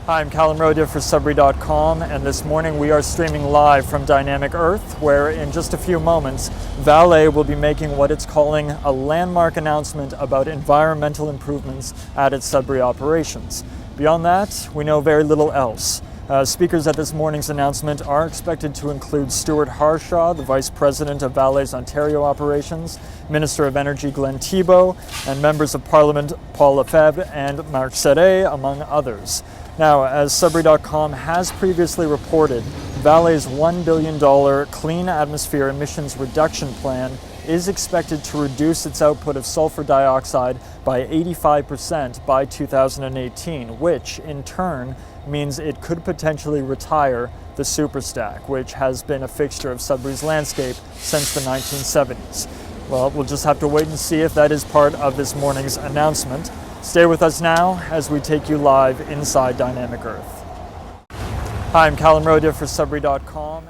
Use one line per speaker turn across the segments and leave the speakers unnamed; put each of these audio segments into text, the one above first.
Hi, I'm Callum Rodia for Sudbury.com, and this morning we are streaming live from Dynamic Earth, where in just a few moments, Vale will be making what it's calling a landmark announcement about environmental improvements at its Sudbury operations. Beyond that, we know very little else. Speakers at this morning's announcement are expected to include Stuart Harshaw, the Vice President of Vale's Ontario operations, Minister of Energy Glenn Thibeault, and members of Parliament Paul Lefebvre and Marc Serret, among others. Now, as Sudbury.com has previously reported, Vale's $1 billion clean atmosphere emissions reduction plan is expected to reduce its output of sulfur dioxide by 85% by 2018, which in turn means it could potentially retire the Superstack, which has been a fixture of Sudbury's landscape since the 1970s. Well, we'll just have to wait and see if that is part of this morning's announcement. Stay with us now as we take you live inside Dynamic Earth. Hi, I'm Callum Rodia for Sudbury.com.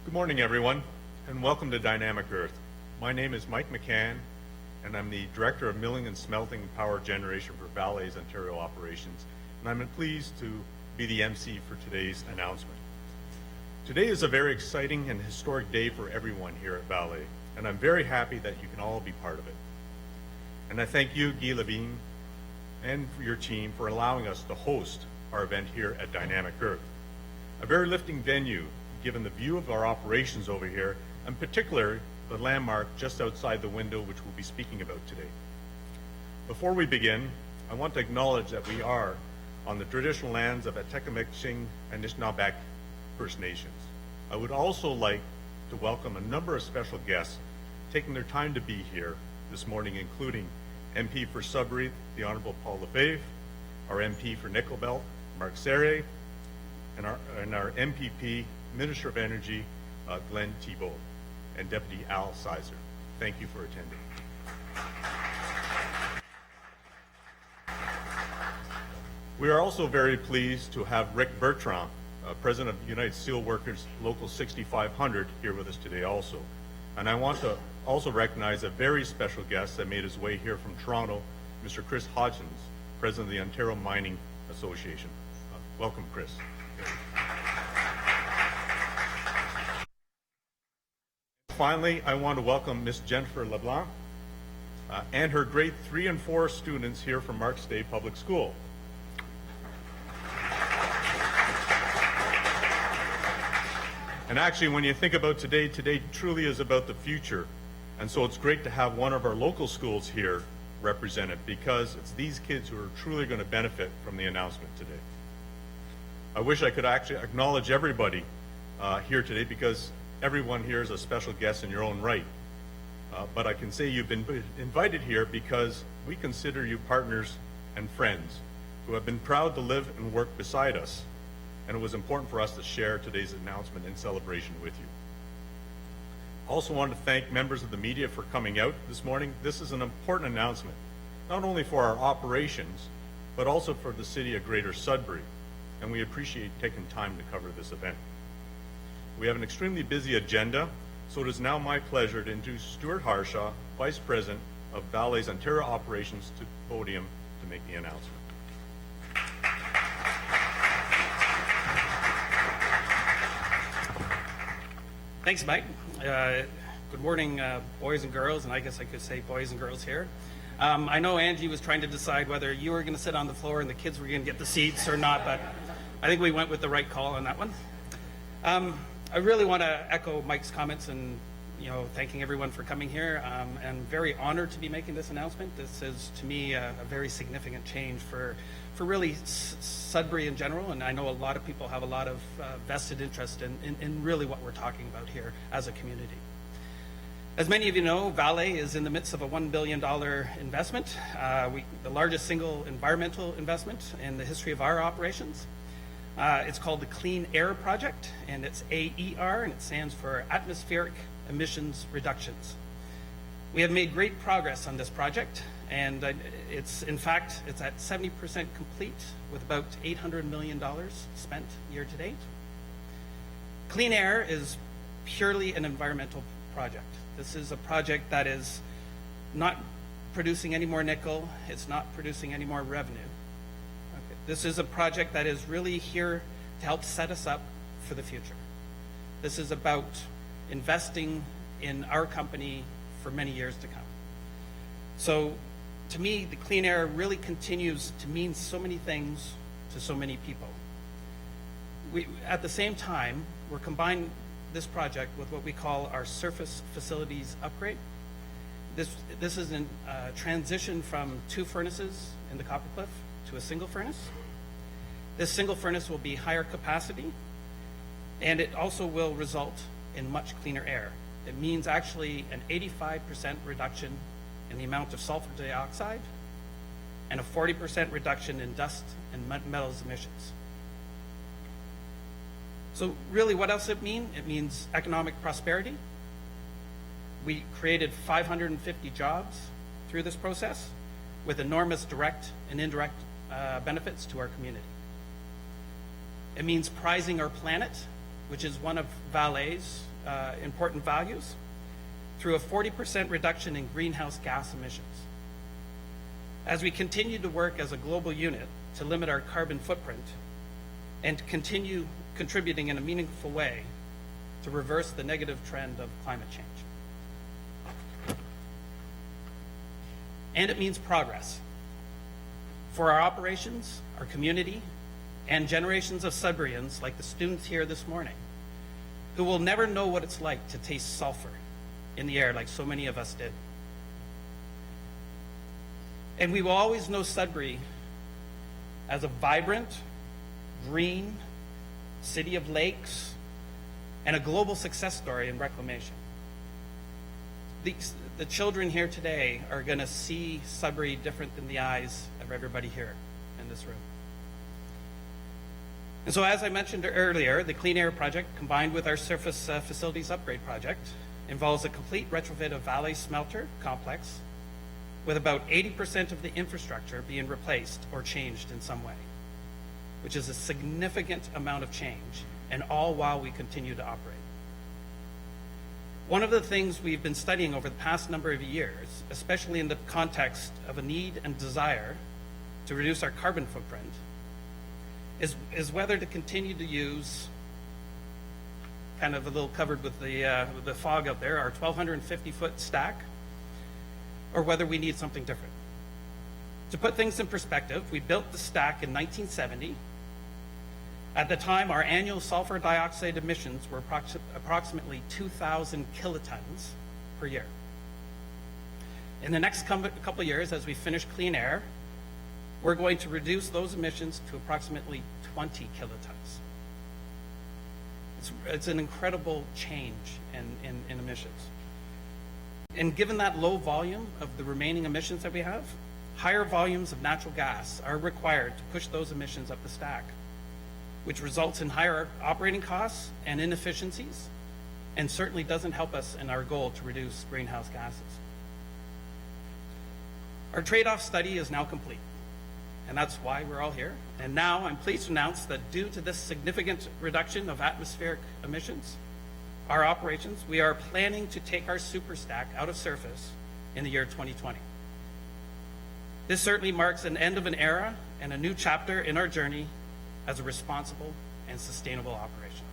Good morning, everyone, and welcome to Dynamic Earth. My name is Mike McCann, and I'm the Director of Milling and Smelting and Power Generation for Vale's Ontario operations, and I'm pleased to be the MC for today's announcement. Today is a very exciting and historic day for everyone here at Vale, and I'm very happy that you can all be part of it. And I thank you, Guy Levine, and your team for allowing us to host our event here at Dynamic Earth. A very lifting venue, given the view of our operations over here, and particularly the landmark just outside the window which we'll be speaking about today. Before we begin, I want to acknowledge that we are on the traditional lands of Atekameksing and Nishnabek First Nations. I would also like to welcome a number of special guests taking their time to be here this morning, including MP for Sudbury, the Honourable Paul Lefebvre, our MP for Nickel Belt, Mark Serre, and our MPP, Minister of Energy, Glenn Thibault, and Deputy Al Sizer. Thank you for attending. We are also very pleased to have Rick Bertrand, President of United Steelworkers Local 6500, here with us today also. And I want to also recognize a very special guest that made his way here from Toronto, Mr. Chris Hodgins, President of the Ontario Mining Association. Welcome, Chris. Finally, I want to welcome Ms. Jennifer LeBlanc and her grade 3 and 4 students here from Marks Day Public School. And actually, when you think about today, today truly is about the future. And so it's great to have one of our local schools here represented, because it's these kids who are truly going to benefit from the announcement today. I wish I could actually acknowledge everybody here today, because everyone here is a special guest in your own right. But I can say you've been invited here because we consider you partners and friends who have been proud to live and work beside us. And it was important for us to share today's announcement and celebration with you. Also wanted to thank members of the media for coming out this morning. This is an important announcement, not only for our operations, but also for the city of Greater Sudbury. And we appreciate taking time to cover this event. We have an extremely busy agenda, so it is now my pleasure to introduce Stuart Harshaw, Vice President of Vale's Ontario Operations, to the podium to make the announcement.
Thanks, Mike. Good morning, boys and girls, and I guess I could say boys and girls here. I know Angie was trying to decide whether you were going to sit on the floor and the kids were going to get the seats or not, but I think we went with the right call on that one. I really want to echo Mike's comments and thanking everyone for coming here. I'm very honored to be making this announcement. This is, to me, a very significant change for really Sudbury in general, and I know a lot of people have a lot of vested interest in really what we're talking about here as a community. As many of you know, Vale is in the midst of a $1 billion investment, the largest single environmental investment in the history of our operations. It's called the Clean Air Project, and it's AER, and it stands for Atmospheric Emissions Reductions. We have made great progress on this project, and it's at 70% complete with about $800 million spent year to date. Clean Air is purely an environmental project. This is a project that is not producing any more nickel. It's not producing any more revenue. Okay. This is a project that is really here to help set us up for the future. This is about investing in our company for many years to come. So to me, the Clean Air really continues to mean so many things to so many people. At the same time, we're combining this project with what we call our surface facilities upgrade. This is a transition from 2 furnaces in the Copper Cliff to a single furnace. This single furnace will be higher capacity, and it also will result in much cleaner air. It means actually an 85% reduction in the amount of sulfur dioxide and a 40% reduction in dust and metals emissions. So really, what else it mean? It means economic prosperity. We created 550 jobs through this process with enormous direct and indirect benefits to our community. It means prizing our planet, which is one of Vale's important values, through a 40% reduction in greenhouse gas emissions. As we continue to work as a global unit to limit our carbon footprint and continue contributing in a meaningful way to reverse the negative trend of climate change. and it means progress for our operations, our community, and generations of Sudburyans like the students here this morning, who will never know what it's like to taste sulfur in the air like so many of us did. And we will always know Sudbury as a vibrant, green city of lakes and a global success story in reclamation. The children here today are going to see Sudbury different than the eyes of everybody here in this room. And so, as I mentioned earlier, the Clean Air Project, combined with our surface facilities upgrade project, involves a complete retrofit of Vale smelter complex, with about 80% of the infrastructure being replaced or changed in some way, which is a significant amount of change, and all while we continue to operate. One of the things we've been studying over the past number of years, especially in the context of a need and desire to reduce our carbon footprint, is whether to continue to use, kind of a little covered with the fog out there, our 1,250-foot stack, or whether we need something different. To put things in perspective, we built the stack in 1970. At the time, our annual sulfur dioxide emissions were approximately 2,000 kilotons per year. In the next couple of years, as we finish clean air, we're going to reduce those emissions to approximately 20 kilotons. It's an incredible change in emissions. And given that low volume of the remaining emissions that we have, higher volumes of natural gas are required to push those emissions up the stack, which results in higher operating costs and inefficiencies, and certainly doesn't help us in our goal to reduce greenhouse gases. Our trade-off study is now complete, and that's why we're all here. And now I'm pleased to announce that due to this significant reduction of atmospheric emissions, our operations, we are planning to take our Superstack out of service in the year 2020. This certainly marks an end of an era and a new chapter in our journey as a responsible and sustainable operation.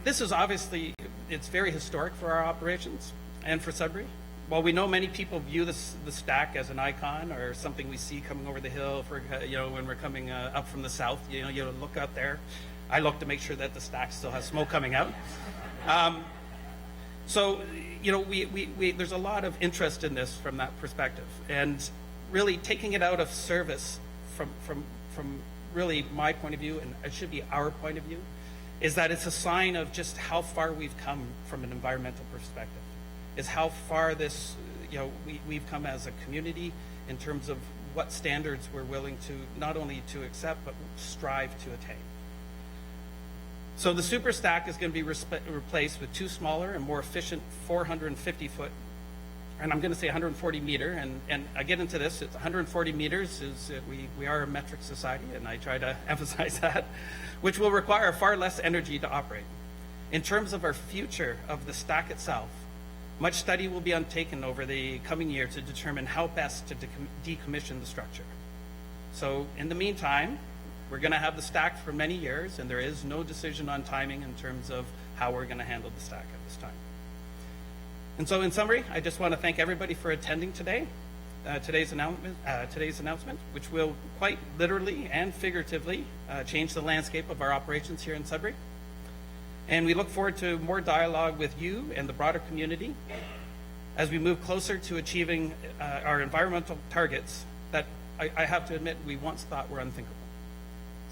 This is obviously, it's very historic for our operations and for Sudbury. While we know many people view the stack as an icon or something we see coming over the hill for, when we're coming up from the south, you look out there. I look to make sure that the stack still has smoke coming out. So, there's a lot of interest in this from that perspective, and really taking it out of service from really my point of view, and it should be our point of view, is that it's a sign of just how far we've come from an environmental perspective. Is how far this, we've come as a community in terms of what standards we're willing to not only to accept but strive to attain. So the Superstack is going to be replaced with two smaller and more efficient 450-foot, and I'm going to say 140 meter, and I get into this, it's 140 meters, we are a metric society, and I try to emphasize that, which will require far less energy to operate. In terms of our future of the stack itself, much study will be undertaken over the coming year to determine how best to decommission the structure. So in the meantime, we're going to have the stack for many years, and there is no decision on timing in terms of how we're going to handle the stack at this time. And so in summary, I just want to thank everybody for attending today, today's announcement, which will quite literally and figuratively change the landscape of our operations here in Sudbury. And we look forward to more dialogue with you and the broader community as we move closer to achieving our environmental targets that I have to admit we once thought were unthinkable.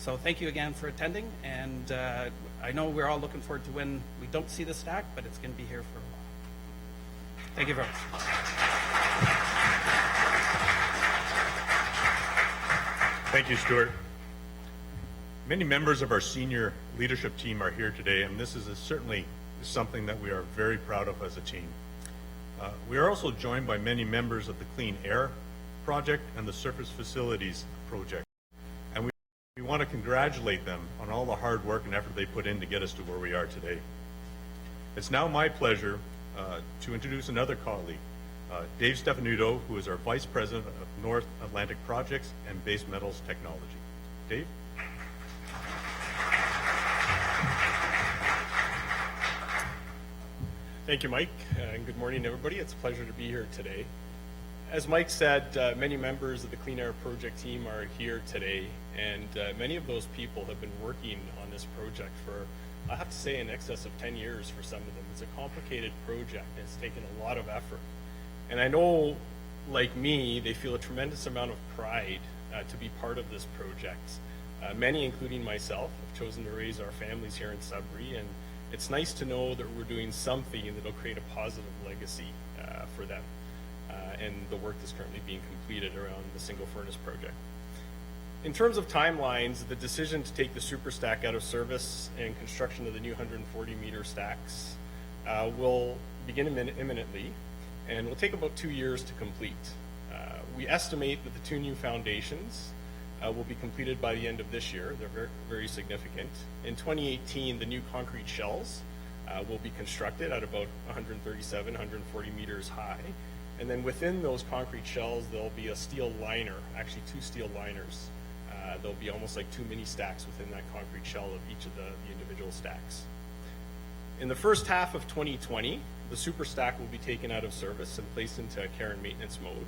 So thank you again for attending, and I know we're all looking forward to when we don't see the stack, but it's going to be here for a while. Thank you very much.
Thank you, Stuart. Many members of our senior leadership team are here today, and this is certainly something that we are very proud of as a team. We are also joined by many members of the Clean Air Project and the Surface Facilities Project, and we want to congratulate them on all the hard work and effort they put in to get us to where we are today. It's now my pleasure to introduce another colleague, Dave Stefanuto, who is our Vice President of North Atlantic Projects and Base Metals Technology. Dave?
Thank you, Mike, and good morning, everybody. It's a pleasure to be here today. As Mike said, many members of the Clean Air Project team are here today, and many of those people have been working on this project for, I have to say, in excess of 10 years for some of them. It's a complicated project, and it's taken a lot of effort. And I know, like me, they feel a tremendous amount of pride to be part of this project. Many, including myself, have chosen to raise our families here in Sudbury, and it's nice to know that we're doing something that will create a positive legacy for them and the work that's currently being completed around the single furnace project. In terms of timelines, the decision to take the Superstack out of service and construction of the new 140-meter stacks will begin imminently and will take about 2 years to complete. We estimate that the two new foundations will be completed by the end of this year. They're very, very significant. In 2018, the new concrete shells will be constructed at about 137, 140 meters high. And then within those concrete shells, there'll be a steel liner, actually 2 steel liners. There'll be almost like 2 mini stacks within that concrete shell of each of the individual stacks. In the first half of 2020, the Superstack will be taken out of service and placed into care and maintenance mode.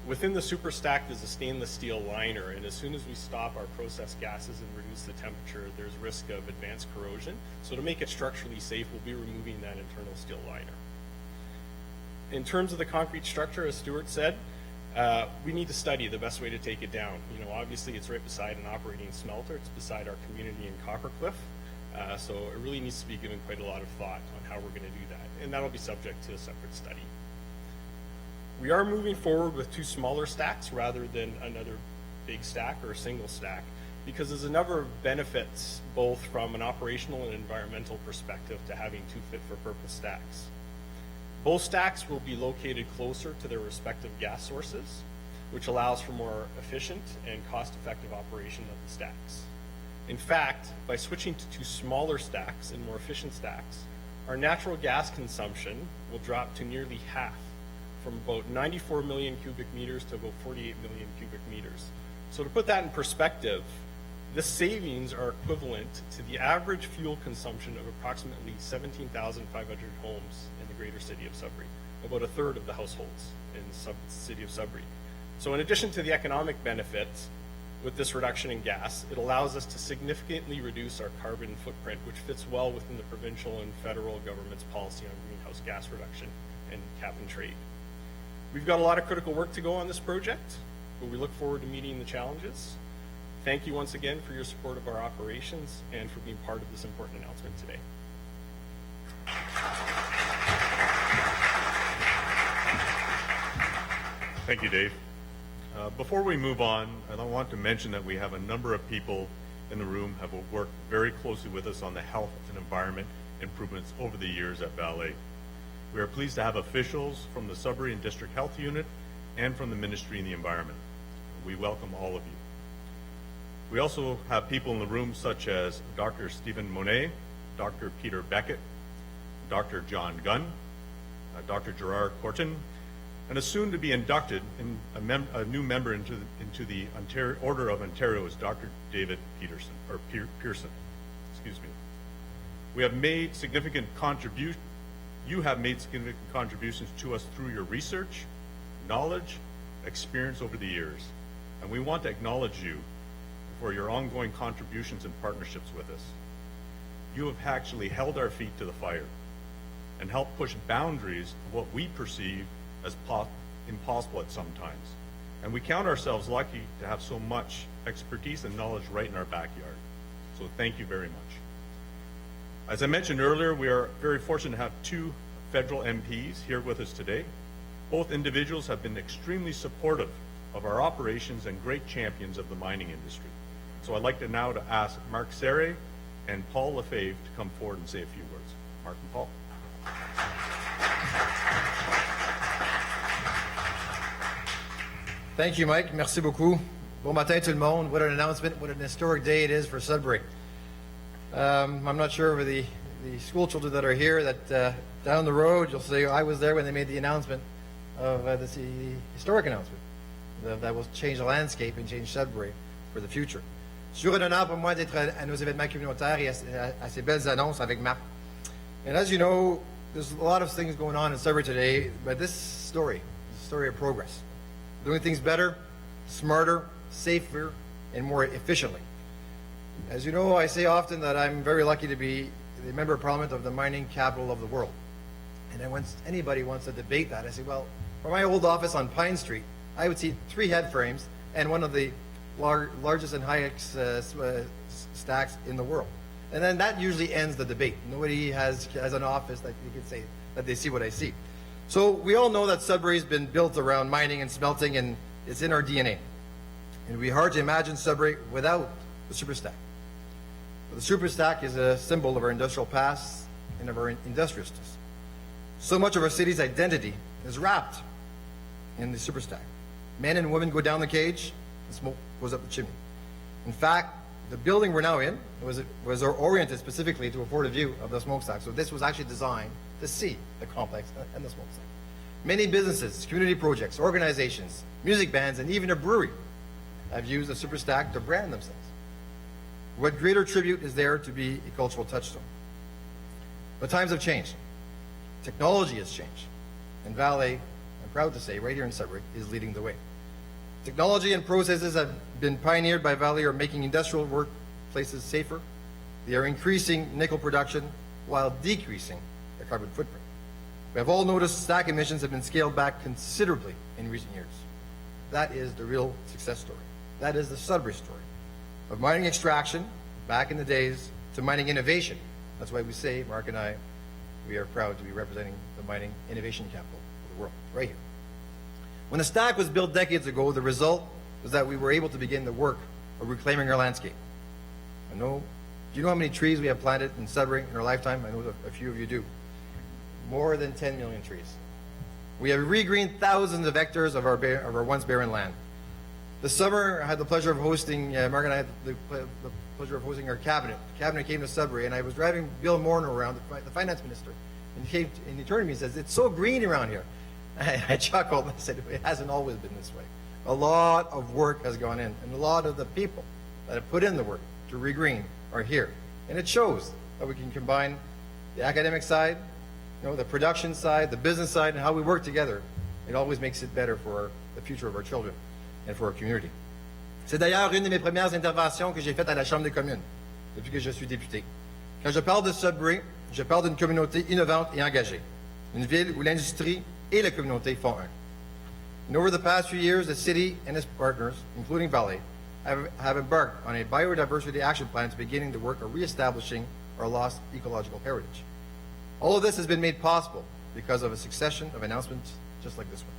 Within the Superstack, there's a stainless steel liner, and as soon as we stop our process gases and reduce the temperature, there's risk of advanced corrosion. So to make it structurally safe, we'll be removing that internal steel liner. In terms of the concrete structure, as Stuart said, we need to study the best way to take it down. You know, obviously it's right beside an operating smelter. It's beside our community in Coppercliff. So it really needs to be given quite a lot of thought on how we're going to do that. And that'll be subject to a separate study. We are moving forward with 2 smaller stacks rather than another big stack or a single stack, because there's a number of benefits both from an operational and environmental perspective to having 2 fit-for-purpose stacks. Both stacks will be located closer to their respective gas sources, which allows for more efficient and cost-effective operation of the stacks. In fact, by switching to 2 smaller stacks and more efficient stacks, our natural gas consumption will drop to nearly half, from about 94 million cubic meters to about 48 million cubic meters. So to put that in perspective, the savings are equivalent to the average fuel consumption of approximately 17,500 homes in the greater city of Sudbury, about a third of the households in the city of Sudbury. So in addition to the economic benefits, with this reduction in gas, it allows us to significantly reduce our carbon footprint, which fits well within the provincial and federal government's policy on greenhouse gas reduction and cap and trade. We've got a lot of critical work to go on this project, but we look forward to meeting the challenges. Thank you once again for your support of our operations and for being part of this important announcement today.
Thank you, Dave. Before we move on, I want to mention that we have a number of people in the room who have worked very closely with us on the health and environment improvements over the years at Vale. We are pleased to have officials from the Sudbury and District Health Unit and from the Ministry of the Environment. We welcome all of you. We also have people in the room such as Dr. Stephen Monet, Dr. Peter Beckett, Dr. John Gunn, Dr. Gerard Corton, and a soon to be inducted in a new member into the Ontario, Order of Ontario is Dr. David Pearson. Excuse me. We have made significant contributions. You have made significant contributions to us through your research, knowledge, experience over the years, and we want to acknowledge you for your ongoing contributions and partnerships with us. You have actually held our feet to the fire and helped push boundaries of what we perceive as impossible at some times. And we count ourselves lucky to have so much expertise and knowledge right in our backyard. So thank you very much. As I mentioned earlier, we are very fortunate to have 2 federal MPs here with us today. Both individuals have been extremely supportive of our operations and great champions of the mining industry. So I'd like to now ask Mark Serre and Paul Lefebvre to come forward and say a few words. Mark and Paul.
Thank you, Mike. Merci beaucoup. Bon matin, tout le monde. What an announcement. What an historic day it is for Sudbury. I'm not sure for the school children that are here that down the road you'll say, I was there when they made the announcement of this historic announcement that will change the landscape and change Sudbury for the future. C'est toujours un honneur pour moi d'être à nos événements communautaires et à ces belles annonces avec Marc. And as you know, there's a lot of things going on in Sudbury today, but this story is a story of progress. Doing things better, smarter, safer, and more efficiently. As you know, I say often that I'm very lucky to be the Member of Parliament of the mining capital of the world. And then once anybody wants to debate that, I say, well, from my old office on Pine Street, I would see 3 head frames and one of the largest and highest stacks in the world. And then that usually ends the debate. Nobody has an office that you can say that they see what I see. So we all know that Sudbury's been built around mining and smelting, and it's in our DNA. And it would be hard to imagine Sudbury without the Superstack. The Superstack is a symbol of our industrial past and of our industriousness. So much of our city's identity is wrapped in the Superstack. Men and women go down the cage, and smoke goes up the chimney. In fact, the building we're now in was oriented specifically to afford a view of the smokestack. So this was actually designed to see the complex and the smokestack. Many businesses, community projects, organizations, music bands, and even a brewery have used the Superstack to brand themselves. What greater tribute is there to be a cultural touchstone? But times have changed. Technology has changed. And Vale, I'm proud to say, right here in Sudbury, is leading the way. Technology and processes have been pioneered by Vale are making industrial workplaces safer. They are increasing nickel production while decreasing the carbon footprint. We have all noticed stack emissions have been scaled back considerably in recent years. That is the real success story. That is the Sudbury story. Of mining extraction, back in the days, to mining innovation. That's why we say, Mark and I, we are proud to be representing the mining innovation capital of the world, right here. When the stack was built decades ago, the result was that we were able to begin the work of reclaiming our landscape. Do you know how many trees we have planted in Sudbury in our lifetime? I know that a few of you do. More than 10 million trees. We have regreened thousands of hectares of our once barren land. This summer, I had the pleasure of hosting, Mark and I had the pleasure of hosting our cabinet. The cabinet came to Sudbury, and I was driving Bill Morneau around, the finance minister, and he turned to me and says, "It's so green around here." I chuckled and I said, "It hasn't always been this way." A lot of work has gone in, and a lot of the people that have put in the work to regreen are here. And it shows that we can combine the academic side, the production side, the business side, and how we work together. It always makes it better for the future of our children and for our community. C'est d'ailleurs une de mes premières interventions que j'ai faites à la Chambre des communes depuis que je suis député. Quand je parle de Sudbury, je parle d'une communauté innovante et engagée. Une ville où l'industrie et la communauté font un. And over the past few years, the city and its partners, including Vale, have embarked on a biodiversity action plan to beginning the work of reestablishing our lost ecological heritage. All of this has been made possible because of a succession of announcements just like this one.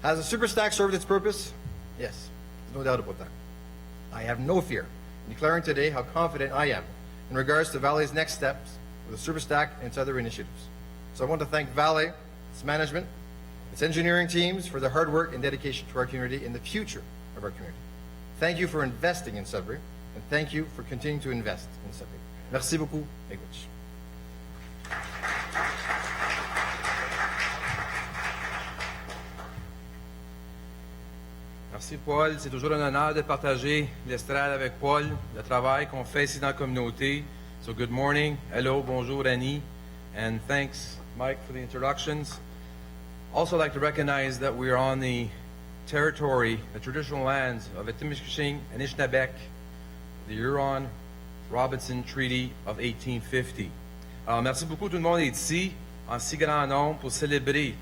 Has the Superstack served its purpose? Yes, there's no doubt about that. I have no fear in declaring today how confident I am in regards to Vale's next steps with the Superstack and its other initiatives. So I want to thank Vale, its management, its engineering teams for their hard work and dedication to our community and the future of our community. Thank you for investing in Sudbury, and thank you for continuing to invest in Sudbury. Merci beaucoup, Miigwech.
Merci Paul, c'est toujours un honneur de partager l'estrade avec Paul, le travail qu'on fait ici dans la communauté. So good morning, hello, bonjour Annie, and thanks Mike for the introductions. Also like to recognize that we are on the territory, the traditional lands of Atimiskaming and Anishinaabe, the Huron-Robinson Treaty of 1850. Alors merci beaucoup tout le monde d'être ici en si grand nombre pour célébrer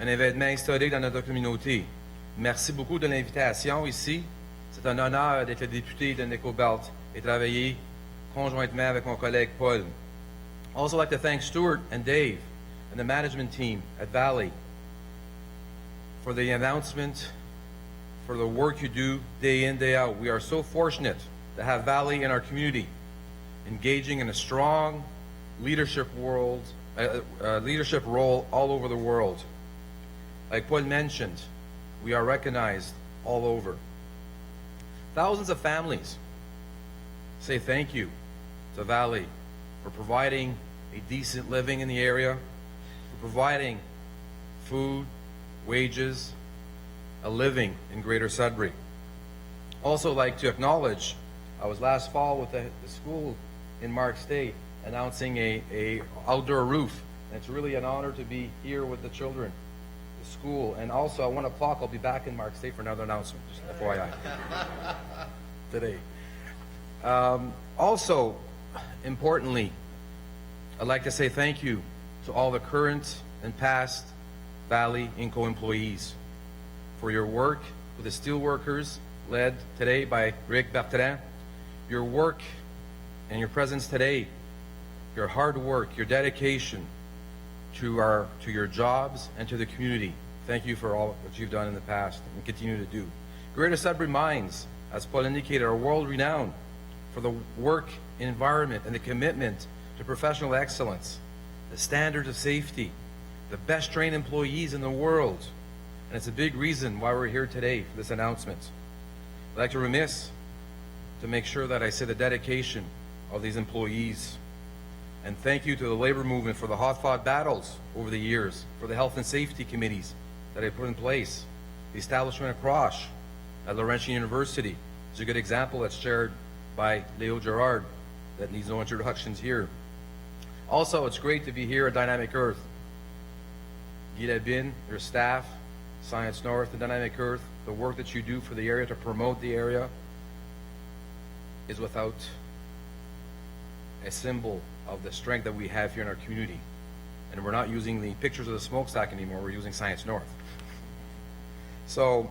un événement historique dans notre communauté. Merci beaucoup de l'invitation ici. C'est un honneur d'être le député de Nickel Belt et travailler conjointement avec mon collègue Paul. Also like to thank Stuart and Dave and the management team at Vale for the announcement, for the work you do day in, day out. We are so fortunate to have Vale in our community, engaging in a strong leadership role all over the world. Like Paul mentioned, we are recognized all over. Thousands of families say thank you to Vale for providing a decent living in the area, for providing food, wages, a living in Greater Sudbury. Also like to acknowledge, I was last fall with the school in Mark State, announcing a outdoor roof. And it's really an honor to be here with the children, the school. And also, at 1 o'clock, I'll be back in Mark State for another announcement, just FYI, today. Also, importantly, I'd like to say thank you to all the current and past Vale Inco employees for your work with the steelworkers, led today by Rick Bertrand. Your work and your presence today, your hard work, your dedication to your jobs and to the community. Thank you for all what you've done in the past and continue to do. Greater Sudbury Mines, as Paul indicated, are world-renowned for the work environment and the commitment to professional excellence, the standards of safety, the best trained employees in the world. And it's a big reason why we're here today for this announcement. I'd like to remiss to make sure that I say the dedication of these employees. And thank you to the labor movement for the hard-fought battles over the years, for the health and safety committees that I put in place, the establishment of CROSH at Laurentian University. It's a good example that's shared by Leo Gerard that needs no introductions here. Also, it's great to be here at Dynamic Earth. Guy Labine, your staff, Science North and Dynamic Earth, the work that you do for the area to promote the area is without a symbol of the strength that we have here in our community. And we're not using the pictures of the smokestack anymore, we're using Science North. So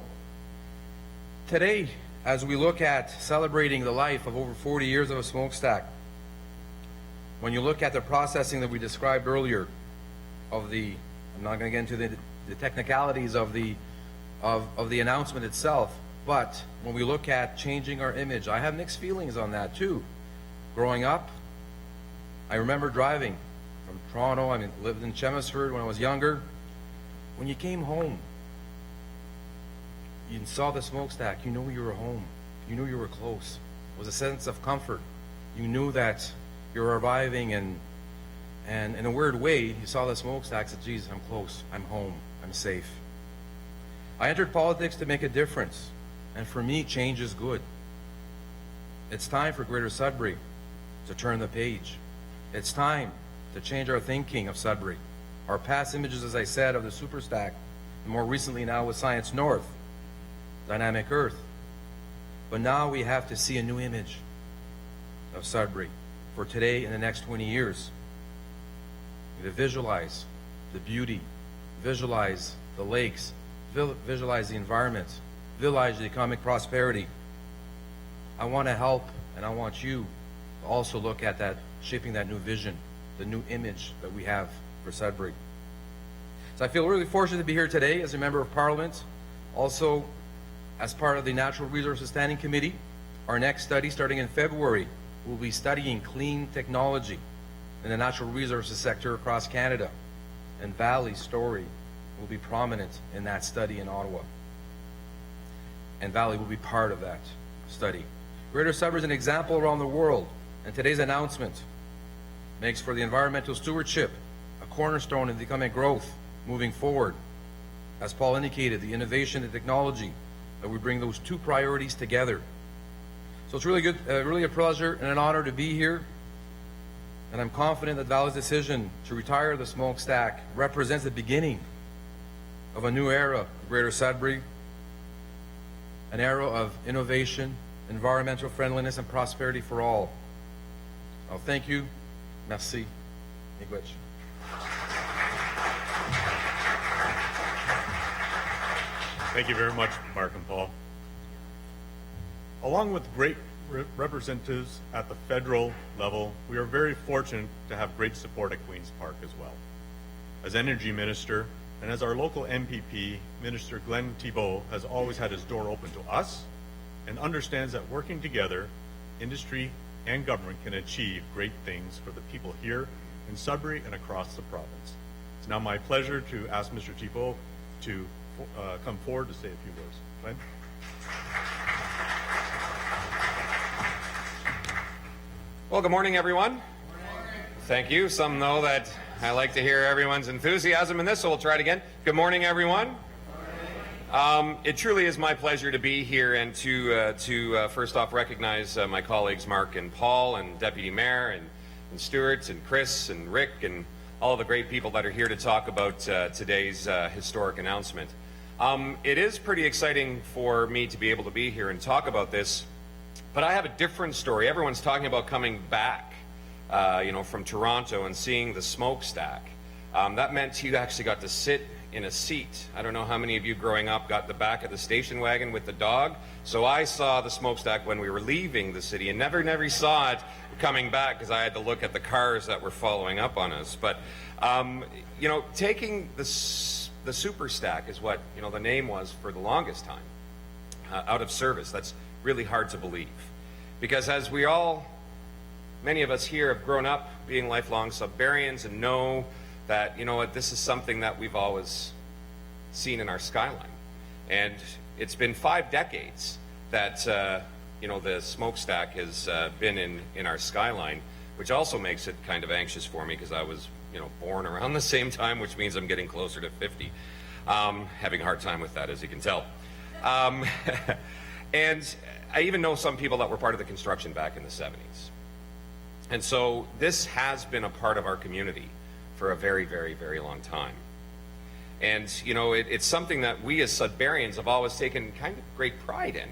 today, as we look at celebrating the life of over 40 years of a smokestack, when you look at the processing that we described earlier of the, I'm not going to get into the technicalities of the announcement itself, but when we look at changing our image, I have mixed feelings on that too. Growing up, I remember driving from Toronto. I lived in Chelmsford when I was younger. When you came home, you saw the smokestack, you knew you were home. You knew you were close. It was a sense of comfort. You knew that you were arriving, and in a weird way, you saw the smokestack and said, geez, I'm close, I'm home, I'm safe. I entered politics to make a difference, and for me, change is good. It's time for Greater Sudbury to turn the page. It's time to change our thinking of Sudbury. Our past images, as I said, of the Superstack, and more recently now with Science North, Dynamic Earth. But now we have to see a new image of Sudbury for today and the next 20 years. We have to visualize the beauty, visualize the lakes, visualize the environment, visualize the economic prosperity. I want to help, and I want you to also look at that, shaping that new vision, the new image that we have for Sudbury. So I feel really fortunate to be here today as a member of Parliament, also as part of the Natural Resources Standing Committee. Our next study, starting in February, will be studying clean technology in the natural resources sector across Canada. And Vale's story will be prominent in that study in Ottawa. And Vale will be part of that study. Greater Sudbury is an example around the world, and today's announcement makes for the environmental stewardship a cornerstone in economic growth moving forward. As Paul indicated, the innovation and technology, that we bring those two priorities together. So it's really good, really a pleasure and an honor to be here. And I'm confident that Vale's decision to retire the smokestack represents the beginning of a new era of Greater Sudbury, an era of innovation, environmental friendliness, and prosperity for all. I'll thank you. Merci. Miigwech.
Thank you very much, Mark and Paul. Along with great representatives at the federal level, we are very fortunate to have great support at Queen's Park as well. As Energy Minister, and as our local MPP, Minister Glenn Thibeault has always had his door open to us and understands that working together, industry and government can achieve great things for the people here in Sudbury and across the province. It's now my pleasure to ask Mr. Thibeault to come forward to say a few words. Glenn?
Well, good morning, everyone. Good morning. Thank you. Some know that I like to hear everyone's enthusiasm in this, so we'll try it again. Good morning, everyone. Good morning. It truly is my pleasure to be here and to first off recognize my colleagues Mark and Paul and Deputy Mayor and and Stuart and Chris and Rick and all the great people that are here to talk about today's historic announcement. It is pretty exciting for me to be able to be here and talk about this, but I have a different story. Everyone's talking about coming back, from Toronto and seeing the smokestack. That meant you actually got to sit in a seat. I don't know how many of you growing up got the back of the station wagon with the dog. So I saw the smokestack when we were leaving the city and never saw it coming back because I had to look at the cars that were following up on us. But, taking the Superstack is what, the name was for the longest time, out of service. That's really hard to believe. Because as many of us here have grown up being lifelong Sudburians and know that, this is something that we've always seen in our skyline. And it's been 5 decades that, the smokestack has been in our skyline, which also makes it kind of anxious for me because I was, born around the same time, which means I'm getting closer to 50. Having a hard time with that, as you can tell. And I even know some people that were part of the construction back in the 70s. And so this has been a part of our community for a very, very, very long time. And, it's something that we as Sudburians have always taken kind of great pride in,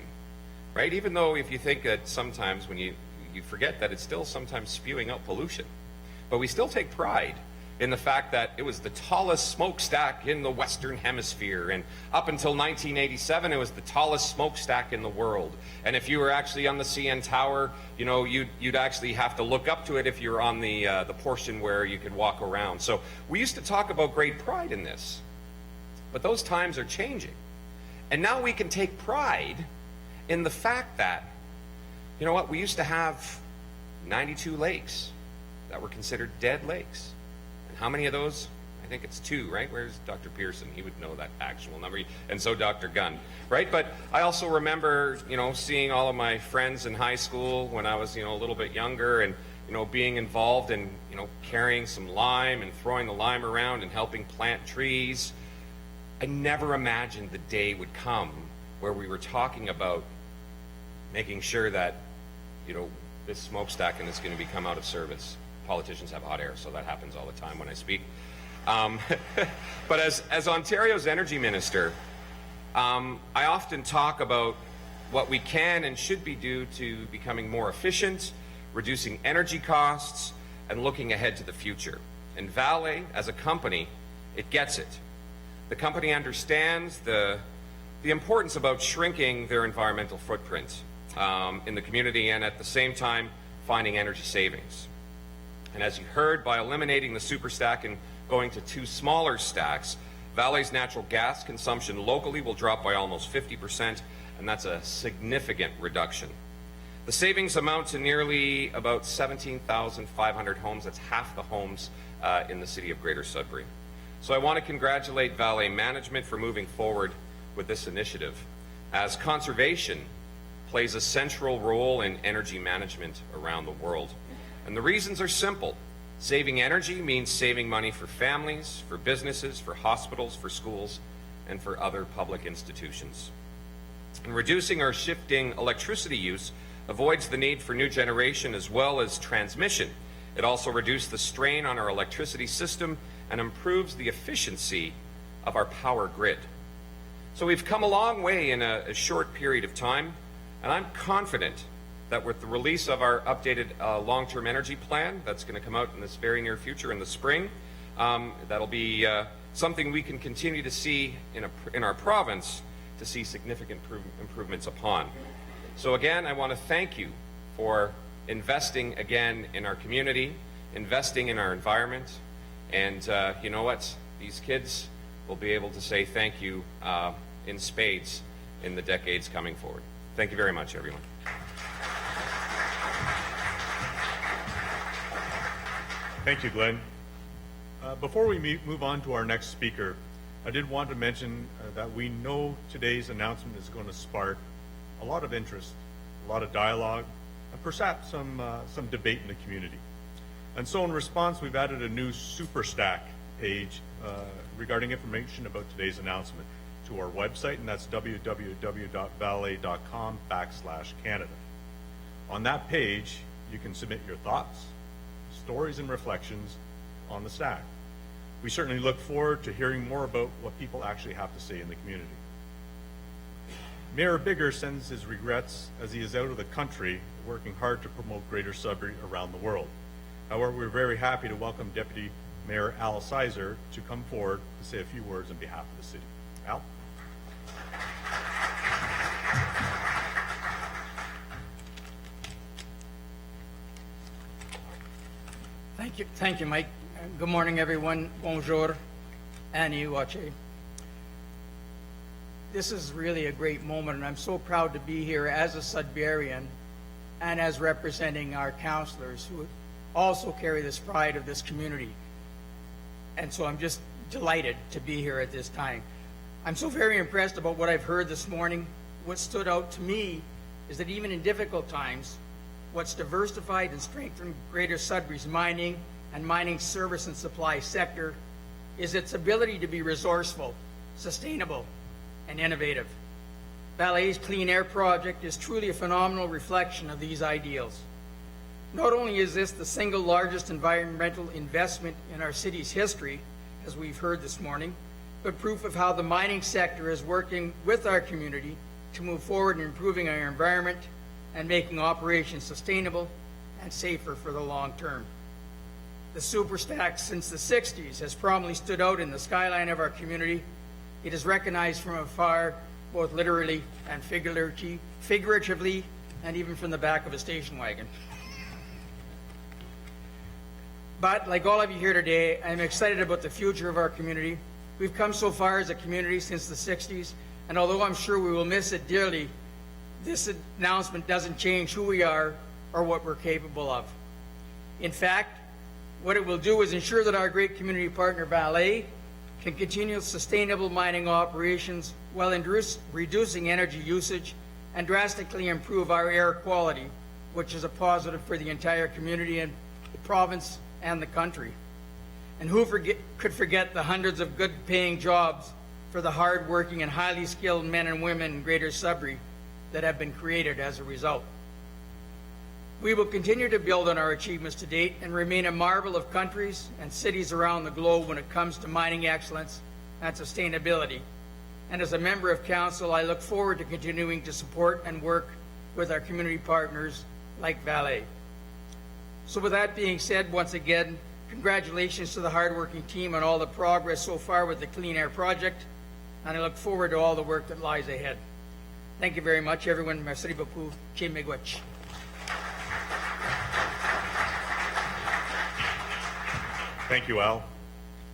right? Even though if you think that sometimes when you forget that it's still sometimes spewing out pollution. But we still take pride in the fact that it was the tallest smokestack in the Western Hemisphere. And up until 1987, it was the tallest smokestack in the world. And if you were actually on the CN Tower, you'd actually have to look up to it if you're on the portion where you could walk around. So we used to talk about great pride in this. But those times are changing. And now we can take pride in the fact that, we used to have 92 lakes that were considered dead lakes. How many of those? I think it's 2, right? Where's Dr. Pearson? He would know that actual number. And so Dr. Gunn, right? But I also remember, seeing all of my friends in high school when I was, a little bit younger and, being involved in, carrying some lime and throwing the lime around and helping plant trees. I never imagined the day would come where we were talking about making sure that, this smokestack is going to become out of service. Politicians have hot air, so that happens all the time when I speak. But as Ontario's energy minister, I often talk about what we can and should be do to becoming more efficient, reducing energy costs, and looking ahead to the future. And Vale, as a company, it gets it. The company understands the importance about shrinking their environmental footprint in the community and at the same time finding energy savings. And as you heard, by eliminating the Superstack and going to 2 smaller stacks, Vale's natural gas consumption locally will drop by almost 50%, and that's a significant reduction. The savings amount to nearly about 17,500 homes. That's half the homes in the city of Greater Sudbury. So I want to congratulate Vale management for moving forward with this initiative, as conservation plays a central role in energy management around the world. And the reasons are simple. Saving energy means saving money for families, for businesses, for hospitals, for schools, and for other public institutions. And reducing or shifting electricity use avoids the need for new generation as well as transmission. It also reduces the strain on our electricity system and improves the efficiency of our power grid. So we've come a long way in a short period of time, and I'm confident that with the release of our updated long-term energy plan that's going to come out in this very near future in the spring, that'll be something we can continue to see in our province to see significant improvements upon. So again, I want to thank you for investing again in our community, investing in our environment, and you know what? These kids will be able to say thank you in spades in the decades coming forward. Thank you very much, everyone.
Thank you, Glenn. Before we move on to our next speaker, I did want to mention that we know today's announcement is going to spark a lot of interest, a lot of dialogue, and perhaps some debate in the community. And so in response, we've added a new Superstack page regarding information about today's announcement to our website, and that's www.vale.com/Canada. On that page, you can submit your thoughts, stories and reflections on the stack. We certainly look forward to hearing more about what people actually have to say in the community. Mayor Bigger sends his regrets as he is out of the country working hard to promote Greater Sudbury around the world. However, we're very happy to welcome Deputy Mayor Al Sizer to come forward to say a few words on behalf of the city. Al?
Thank you, Mike. Good morning, everyone. Bonjour, Annie Wache. This is really a great moment, and I'm so proud to be here as a Sudburyan and as representing our councillors who also carry this pride of this community. And so I'm just delighted to be here at this time. I'm so very impressed about what I've heard this morning. What stood out to me is that even in difficult times, what's diversified and strengthened Greater Sudbury's mining and mining service and supply sector is its ability to be resourceful, sustainable, and innovative. Vale's Clean Air Project is truly a phenomenal reflection of these ideals. Not only is this the single largest environmental investment in our city's history, as we've heard this morning, but proof of how the mining sector is working with our community to move forward in improving our environment and making operations sustainable and safer for the long term. The Superstack since the 60s has prominently stood out in the skyline of our community. It is recognized from afar, both literally and figuratively, and even from the back of a station wagon. But like all of you here today, I'm excited about the future of our community. We've come so far as a community since the 60s, and although I'm sure we will miss it dearly, this announcement doesn't change who we are or what we're capable of. In fact, what it will do is ensure that our great community partner, Vale, can continue sustainable mining operations while reducing energy usage and drastically improve our air quality, which is a positive for the entire community and the province and the country. And who could forget the hundreds of good-paying jobs for the hard-working and highly skilled men and women in Greater Sudbury that have been created as a result. We will continue to build on our achievements to date and remain a marvel of countries and cities around the globe when it comes to mining excellence and sustainability. And as a member of council, I look forward to continuing to support and work with our community partners like Vale. So with that being said, once again, congratulations to the hardworking team on all the progress so far with the Clean Air Project, and I look forward to all the work that lies ahead. Thank you very much, everyone. Merci beaucoup. Che miigwech.
Thank you, Al.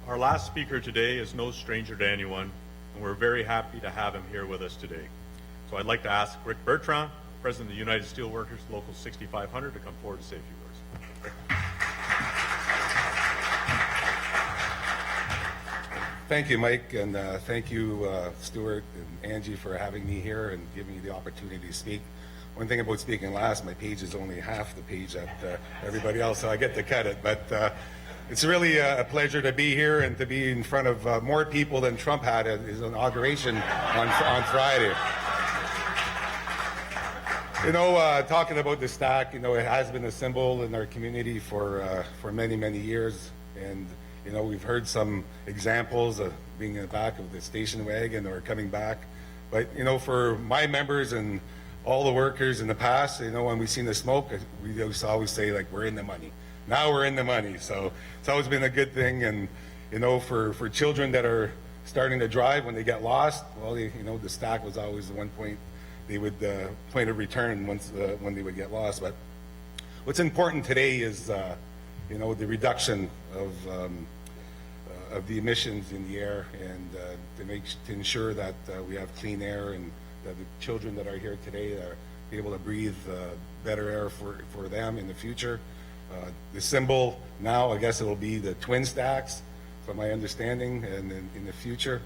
Our last speaker today is no stranger to anyone, and we're very happy to have him here with us today. So I'd like to ask Rick Bertrand, President of the United Steelworkers, Local 6500, to come forward to say a few words. Rick.
Thank you, Mike, and thank you, Stuart and Angie, for having me here and giving me the opportunity to speak. One thing about speaking last, my page is only half the page that everybody else, so I get to cut it. But it's really a pleasure to be here and to be in front of more people than Trump had at his inauguration on Friday. You know, talking about the stack, you know, it has been a symbol in our community for many, many years. And, you know, we've heard some examples of being in the back of the station wagon or coming back. But, you know, for my members and all the workers in the past, you know, when we've seen the smoke, we used to always say, like, we're in the money. Now we're in the money. So it's always been a good thing. And, you know, for children that are starting to drive when they get lost, well, you know, the stack was always the one point they would point of return when they would get lost. But what's important today is, you know, the reduction of the emissions in the air, and to ensure that we have clean air, and that the children that are here today are able to breathe better air for them in the future. The symbol now, I guess it'll be the twin stacks, from my understanding, and in the future.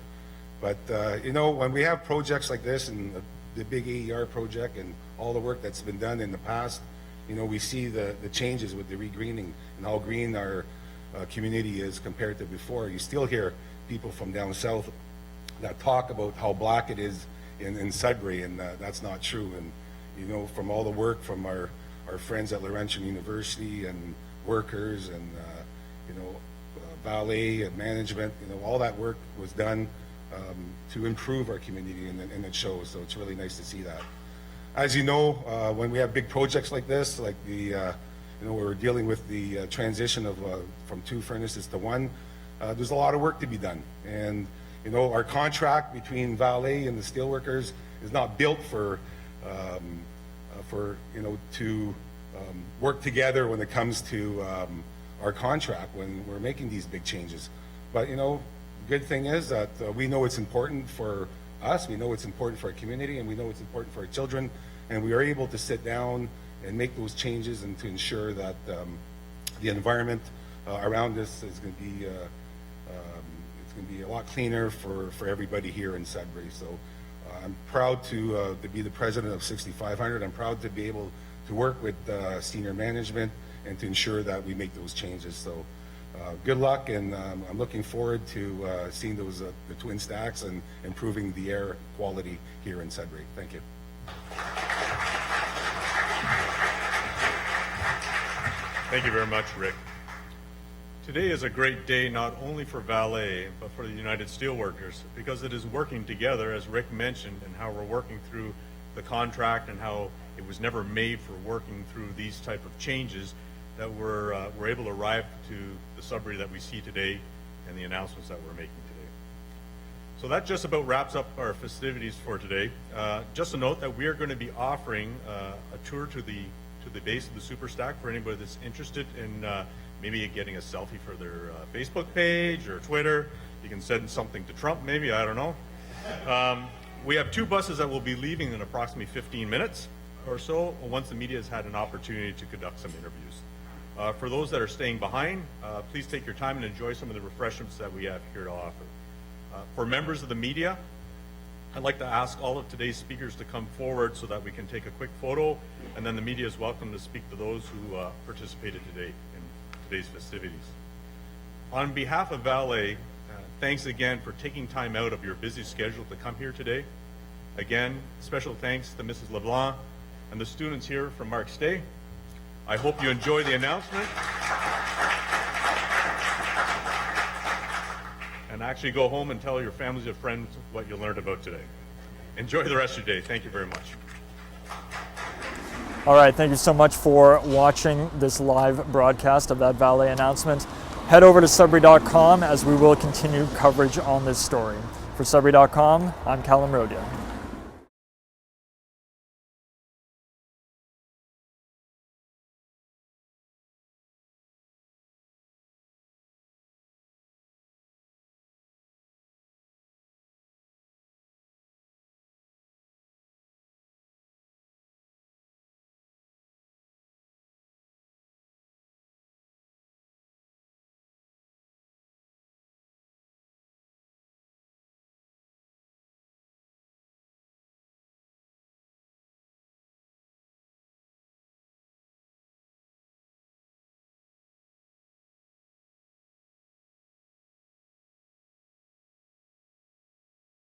But you know, when we have projects like this and the big AER project and all the work that's been done in the past, you know, we see the changes with the regreening and how green our community is compared to before. You still hear people from down south that talk about how black it is in Sudbury, and that's not true. And, you know, from all the work from our friends at Laurentian University and workers and, Vale and management, all that work was done to improve our community, and it shows. So it's really nice to see that. As you know, when we have big projects like this, like we're dealing with the transition of from 2 furnaces to 1, there's a lot of work to be done. And our contract between Vale and the steelworkers is not built for to work together when it comes to our contract when we're making these big changes. But good thing is that we know it's important for us, we know it's important for our community, and we know it's important for our children, and we are able to sit down and make those changes and to ensure that the environment around us is going to be it's going to be a lot cleaner for everybody here in Sudbury. So I'm proud to be the president of 6500. I'm proud to be able to work with senior management and to ensure that we make those changes. So good luck, and I'm looking forward to seeing those the twin stacks and improving the air quality here in Sudbury. Thank you.
Thank you very much, Rick. Today is a great day not only for Vale, but for the United Steelworkers, because it is working together, as Rick mentioned, and how we're working through the contract and how it was never made for working through these type of changes, that we're able to arrive to the Sudbury that we see today and the announcements that we're making today. So that just about wraps up our festivities for today. Just a note that we are going to be offering a tour to the base of the Superstack for anybody that's interested in maybe getting a selfie for their Facebook page or Twitter. You can send something to Trump maybe, I don't know. We have 2 buses that will be leaving in approximately 15 minutes or so once the media has had an opportunity to conduct some interviews. For those that are staying behind, please take your time and enjoy some of the refreshments that we have here to offer. For members of the media, I'd like to ask all of today's speakers to come forward so that we can take a quick photo, and then the media is welcome to speak to those who participated today in today's festivities. On behalf of Vale, thanks again for taking time out of your busy schedule to come here today. Again, special thanks to Mrs. LeBlanc and the students here from Mark Stay. I hope you enjoy the announcement and actually go home and tell your families and friends what you learned about today. Enjoy the rest of your day. Thank you very much.
All right, thank you so much for watching this live broadcast of that Vale announcement. Head over to Sudbury.com as we will continue coverage on this story. For Sudbury.com, I'm Callum Rodia.